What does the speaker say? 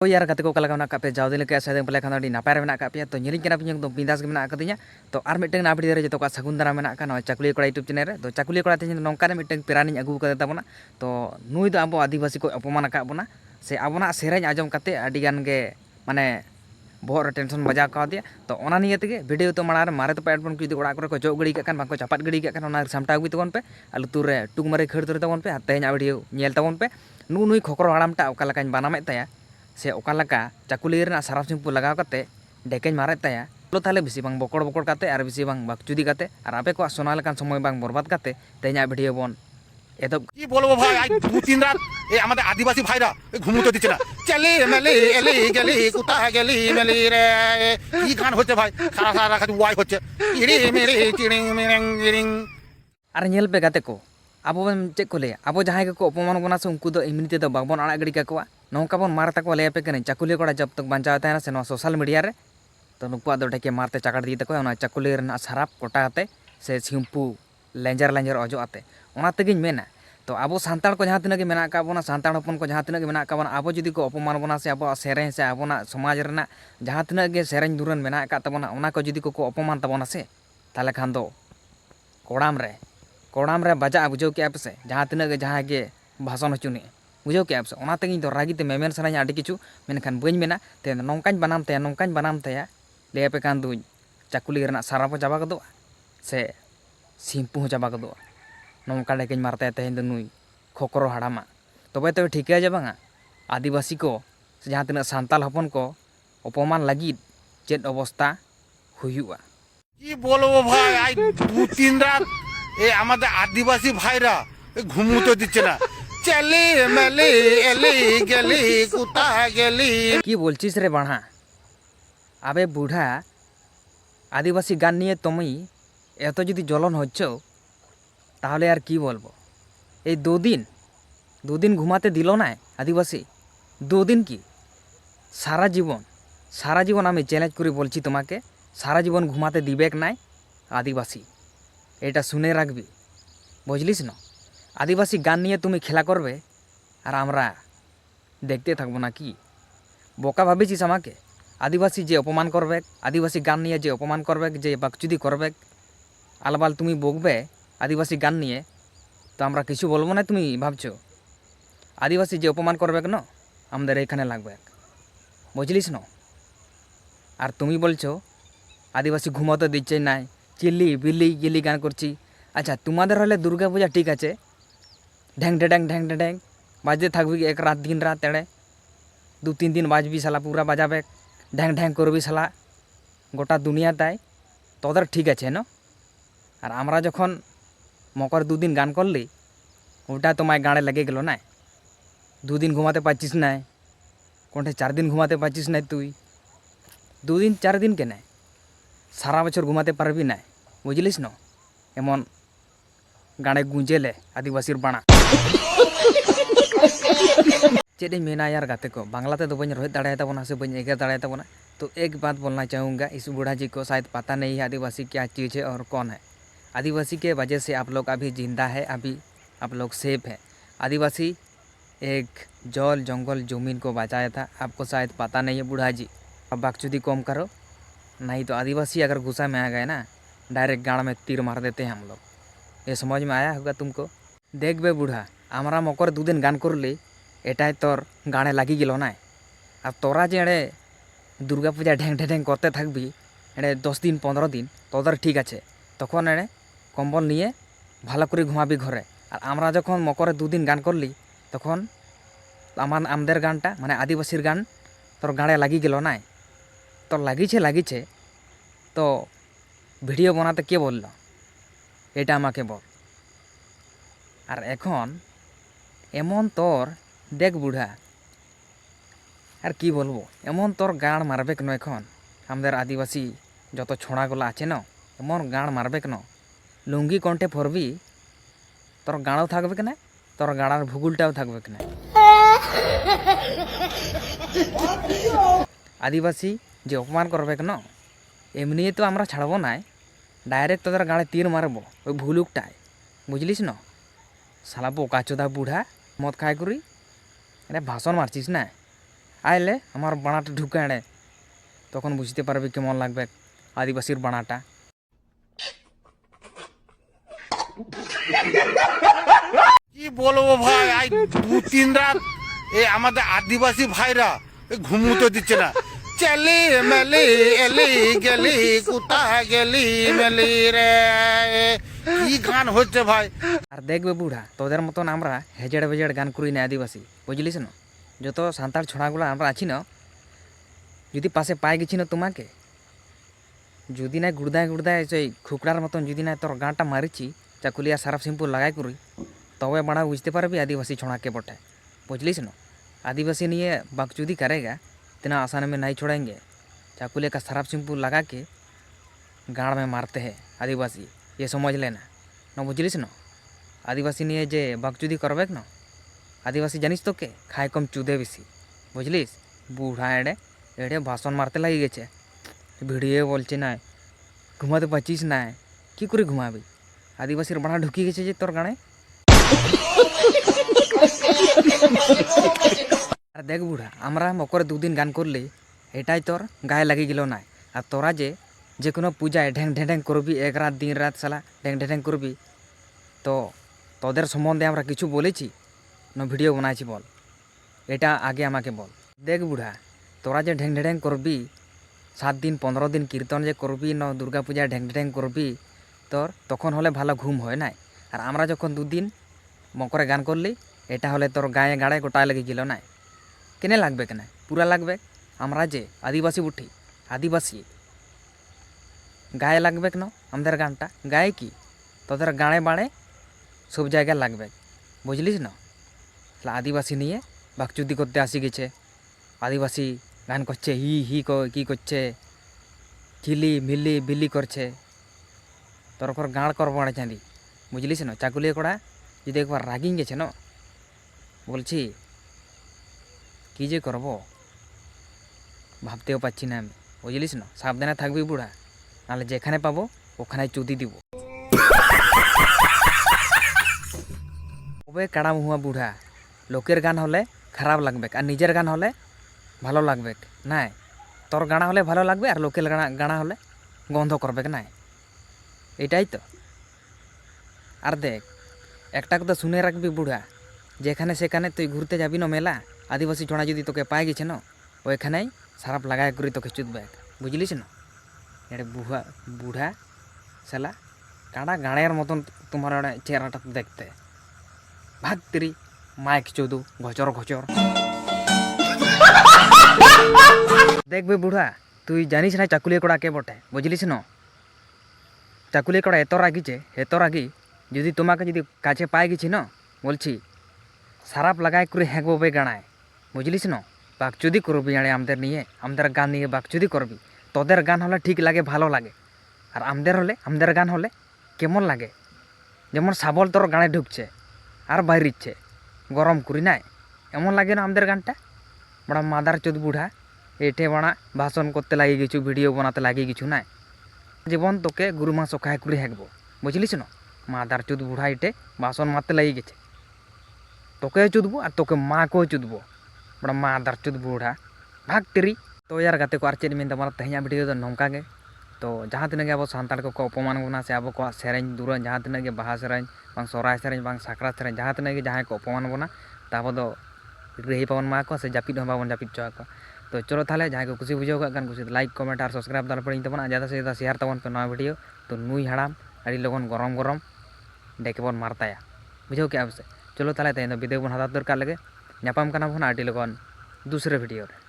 ওই আর গাতে ko kala kana kape jawde leke sa de pele kana di napare mena kape to nyeri kana pinyang to bindas ge mena akadinya to ar miteng na apdi re joto ka sagundara mena ka no chakuli kora youtube channel re to chakuli kora tin nongka ne miteng pirani agu ka tabona to nui do abo adivasi ko अपमान ka bona se abona sereny ajom kate adi gan ge mane bohor re tension baja ka dia to ona niye tege video to manar mare to platform ki ora kore ko jog gadi ka kan bangko chapat gadi ka kan ona samta agu tabon pe alu tur re tuk mare khir tur tabon pe atenya video nyel tabon pe nui khokro haram ta okala kan baname taya से ओकालका चाकुली रेना साराप सिंपू लगाव काते डेकेñ मारे ताया लो ताले बेसी बांग बकड़ बकड़ काते are बेसी बांग बाकचुदी काते आर आपे को सोना लेकान समय बांग बर्बाद काते तेኛ ভিডিও বন এত কি বলবো ভাই আজ দু তিন রাত এই আমাদের আদিবাসী ভাইরা ঘুমোতে দিচ্ছে না চলে মেলে এলে গেলি কোথায় গেলি মেলি রে কি গান হচ্ছে ভাই সারা সারা খালি ওয়াই হচ্ছে ইড়ি মেরে চিড়িং মিরিং গিরিং আর ñel पे गाते को abo चे को ले abo जहां के को अपमान बना से उनको तो इम्यूनिटी तो बागबन आड़ा गड़ी का को नौका बन मार तक ले पे कने चाकुली कोड़ा जब तक बंचाव ताना से नो सोशल मीडिया रे तो नुकु दो ढके मारते चाकड़ दी तको ना चाकुली रे साराप कोटा आते से सिंपू लेंजर लेंजर अजो आते ओना तगिन मेना तो अब सानताड़ को जहाँ तिना मेना का बोना सानताड़ हपन को जहाँ तिना मेना का बोना अब जुदी को अपमान बना से अब सेरें से अब समाज रेना जहाँ तिना गे सेरें दुरन मेना का तबना ओना को जुदी को अपमान तबना से ताले खान दो कोड़ाम रे बजा बुझो के आपसे जहाँ तिना गे जहाँ गे भाषण हचुनी बुझो के आपसे ओना तगिन तो रागी ते मेमेन सनाኝ आडी किछु मेनखान बइन मेना ते नौकाñ बनाम तया ले पे कान दुñ चाकुली रेना साराप जाबा गदो से सिंपू जाबा गदो नौका डेकेñ मारते तेहेñ दो नुई खोकरो हाड़ामा तबे तो ठीक है बांगा आदिवासी को जहाँ तिना सान्ताल हपन को अपमान लगिद चेद अवस्था हुयुआ কি বলবো ভাই আজ দু তিন রাত এই আমাদের আদিবাসী ভাইরা ঘুমোতে দিচ্ছে না চলে মেলে এলে গেলি কোথায় গেলি কি বলছিস রে বাড়া আবে বুড়া আদিবাসী গান নিয়ে তুমি এত যদি জ্বলন হচ্ছ তাহলে আর কি বলবো এই দুদিন ঘুমাতে দিল না আদিবাসী দুদিন কি সারা জীবন আমি চ্যালেঞ্জ করে বলছি তোমাকে সারা জীবন ঘুমাতে দিবেক নাই আদিবাসী এটা শুনে রাখবি বুঝলিস না আদিবাসী গান নিয়ে তুমি খেলা করবে আর আমরা দেখতে থাকবো না কি বোকা ভাবিছিস আমাকে আদিবাসী যে অপমান করবে আদিবাসী গান নিয়ে যে অপমান করবে যে বাকচুদি করবে আলবাল তুমি বকবে আদিবাসী গান নিয়ে তো আমরা কিছু বলবো না তুমি ভাবছো আদিবাসী যে অপমান করবে না আমাদের এখানে লাগবে বুঝলিস না আর তুমি বলছো আদিবাসী ঘুমাতে দিচ্ছে নাই চিল্লি বিল্লি গিলি গান করছি আচ্ছা তোমাদের হলে দুর্গা পূজা ঠিক আছে ঢ্যাং ঢ্যাং বাজতে থাকবি এক রাত দিন রাত এড়ে 2-3 दिन বাজবি শালা পুরা বাজাবে ঢ্যাং ঢ্যাং করবি শালা গোটা দুনিয়া তাই তোদের ঠিক আছে না আর আমরা যখন মকর 2 दिन গান করলি ওটা তোমায় গাঁড়ে লেগে গেল না 2 दिन ঘুমাতে পারছিস না কোনটা 4 दिन ঘুমাতে পারছিস না তুই 2 दिन 4 दिन কেন সারা বছর ঘুমাতে পারবি না বুঝলিস না এমন গানে গুঞ্জেলে আদিবাসীর বাণা चेड मेना यार गाते को बांग्लाते तो बन रोहित दाड़ा ताबना से बन एगे दाड़ा ताबना तो एक बात बोलना चाहूँगा इस बूढ़ा जी को शायद पता नहीं है आदिवासी क्या चीज़ है और कौन है आदिवासी के वजह से आप लोग अभी जिंदा है अभी आप लोग सेफ है आदिवासी एक जल जंगल ज़मीन को बचाया था आपको शायद पता नहीं है बूढ़ा जी अब बाकचुदी कम करो नहीं तो आदिवासी अगर गुस्सा में आ गए ना डायरेक्ट गाड़ में तीर मार देते हैं हम लोग ये समझ में आया होगा तुमको देख बे बूढ़ा हमारा मकर 2 दिन गान कर ली एटाई तोर गाने लगी गलो ना और तोरा जे एड़े दुर्गा पूजा ढेंग ढेंग करते थकबी एड़े 10 दिन 15 दिन तोदर ठीक आछे तखन एड़े कम्बल निये भालो करे घुमाबी घरे और आमरा जखन मकरे 2 दिन गान करली तखन आमदेर गानटा माने आदिवासीर गान तोर गाने लगी गलो ना तो লাগিছে तो ভিডিও বানাতে কে বলল এটা আমাকে বল আর এখন এমন তোর দেখ বুড়া আর কি বলবো এমন তোর গান মারবে কেন এখন আমাদের আদিবাসী যত ছোড়াগুলো আছে না এমন গান মারবে কেন লুঙ্গি কণ্ঠে পরবি তোর গানও থাকবে কেন তোর গাড়ার ভূগোলটাও থাকবে কেন আদিবাসী যে অপমান করবে কেন এমনি তো আমরা ছাড়বো না ডাইরেক্ট তোদের গাড়ে তীর মারবো ওই ভুলুকটায় বুঝলিস না শালা বোকা চোদা বুড়া মদ খাই করি এটা ভাষণ মারছিস না আইলে আমার বানাটা ঢুকে এনে, তখন বুঝতে পারবি কেমন লাগবে আদিবাসীর বানাটা। কি বলবো ভাই, আই 2-3 রাত এই আমাদের আদিবাসী ভাইরা ঘুমোতে দিচ্ছে না। চলি মেলি এলি গেলি কোথায় গেলি মেলি রে, কি গান হচ্ছে ভাই। আর দেখবে বুড়া, তোদের মতন আমরা হেজেড় বেজেড় গান করি না আদিবাসী, বুঝলিস না? যত সাঁতার ছড়াগুলো আমরা আছি না, যদি পাশে পাই গেছি না তোমাকে, যদি না গুড়দায় গুড়দায় সেই খুকড়ার মতন যদি না তোর গাঁটা মারিছি চাকুলিয়া সারাপ সিম্পু লাগাই করি, তবে বাড়া বুঝতে পারবি आदिवासी छोड़ा के बटे, बुझलिस ना? आदिवासी निये बकचोदी करेगा इतना आसान में नहीं छोड़ेंगे। चाकुले का शराब सिंपू लगा के गाड़ में मारते हैं आदिवासी, ये समझ लेना न, बुझलिस ना? आदिवासी निये जे बकचोदी करबेक ना, आदिवासी जानिस तो के खाए कम चुदे बेसी, बुझलिस? बुढ़ा एड़े एड़े भाषण मारते लगे गेছে, ভিডিও বলছে না, ঘুমাতে পারছিস না, কি করে ঘুমাবি? আদিবাসীর বাড়া ঢুকি গেছে যে তোর গানে। আর দেখ বুড়া, আমরা মকরে 2 দিন গান করলে এটাই তোর গায়ে লাগি গেল না। আর তোরা যে কোনো পূজায় ঢ্যাং ঢ্যাং করবি, 1 রাত 2 রাত সালা ঢ্যাং ঢ্যাং করবি, তো তোদের সম্বন্ধে আমরা কিছু বলেছি না ভিডিও বানাইছি বল? এটা আগে আমাকে বল। দেখ বুড়া, তোরা যে ঢ্যাং ঢ্যাং করবি, 7 দিন 15 দিন কীর্তন যে করবি না, দুর্গা পূজায় ঢ্যাং ঢ্যাং করবি, তোর তখন হলে ভালো ঘুম হয় নাই। আর আমরা যখন 2 দিন মকরে গান করলি, এটা হলে তোর গায়ে গাড়ে গোটায় লেগে গেল না। কেনে লাগবে কেন? পুরা লাগবে। আমরা যে আদিবাসী উঠি, আদিবাসী গায়ে লাগবে কেন? আমাদের গানটা গায়ে কি তোদের গানে বাড়ে সব জায়গায় লাগবে, বুঝলিস না? আদিবাসী নিয়ে বাকচুদি করতে আসি গেছে, আদিবাসী গান করছে হি হি কি করছে, ঝিলি মিলি বিলি করছে, তোর ওপর গাঁড় কর বাড়ে চাঁদি, বুঝলিস না? চাকুলিয়ে কড়া যদি একবার রাগিং গেছে না, বলছি কী যে করব ভাবতেও পারছি না আমি, বুঝলিস না? সাবধানে থাকবি বুড়া, নাহলে যেখানে পাবো ওখানে চুদি দিব। তবে কাড়া মুহুয়া বুড়া, লোকের গান হলে খারাপ লাগবে আর নিজের গান হলে ভালো লাগবে না। তোর গানা হলে ভালো লাগবে আর লোকের গানা হলে গন্ধ করবে না, এটাই তো। আর দেখ, একটা কথা শুনে রাখবি বুড়া, যেখানে সেখানে তুই ঘুরতে যাবি না মেলা, আদিবাসী ছোড়া যদি তোকে পাই গেছে না, ওইখানেই সারাপ লাগাই করে তোকে চুদবে, বুঝলিস না? এটা বুড়া শালা কাঁড়া গাঁড়ের মতন তোমার চেহারাটা দেখতে, ভাগ তেরি মাইক চৌদু ঘচর ঘচর। দেখবে বুড়া, তুই জানিস না চাকুলিয়া কড়া কে বটে, বুঝলিস না? চাকুলিয়া কড়া এত রাগিছে, এত রাগি, যদি তোমাকে যদি কাছে পাই গেছি না, বলছি সারাপ লাগাই করে হ্যাঁকবো বে গানায়, বুঝলিস না? বাকচুদি করবি আরে আমাদের নিয়ে, আমাদের গান নিয়ে বাকচুদি করবি। তোদের গান হলে ঠিক লাগে, ভালো লাগে, আর আমাদের গান হলে কেমন লাগে, যেমন শাবল তোর গানে ঢুকছে আর বাইরিচ্ছে গরম করি নাই, এমন লাগে না আমাদের গানটা? বড়া মাদার চোদ বুড়া, এঠে বাড়া ভাষণ করতে লাগিয়ে গেছু, ভিডিও বানাতে লাগিয়ে গেছু না, জীবন তোকে গুরু মা সখায় করে হ্যাঁকবো, বুঝলিস না? মাদার চোদ বুড়া এটে ভাষণ মারতে লাগিয়ে গেছে, তোকেও চুদবো আর তোকে মাকেও চুদবো, বড়া মাদার চোদ বুড়া, ভাগ তেরি। তো यार गाते को आर चेद में तमारा तेहना वीडियो तो नौका गे। तो जहाँ तीन अब सानताड़ को अपमान बना से अब को सेरें दूर जहाँ तीन बाहा सेरें बांग सोराय सेरें बांग साकरा सेरें जहाँ तीन जहाँ को अपमान बना तब दो रही पावन मा को से जापिद बाबन जापिद चो को। तो चलो ताले जहाँ को खुशी बुझाव गान खुशी लाइक कमेंट और सब्सक्राइब दाल पड़ी तबन ज़्यादा से ज़्यादा शेयर तबन पे नया वीडियो। तो नुई हड़ाम अड़ी लगन गरम गरम डेके बन मारताया, बुझाव क्या से। चलो ताले तेन विदेव बन हता दरकार लगे नापाम कना बन अड़ी लगन दूसरे वीडियो रे।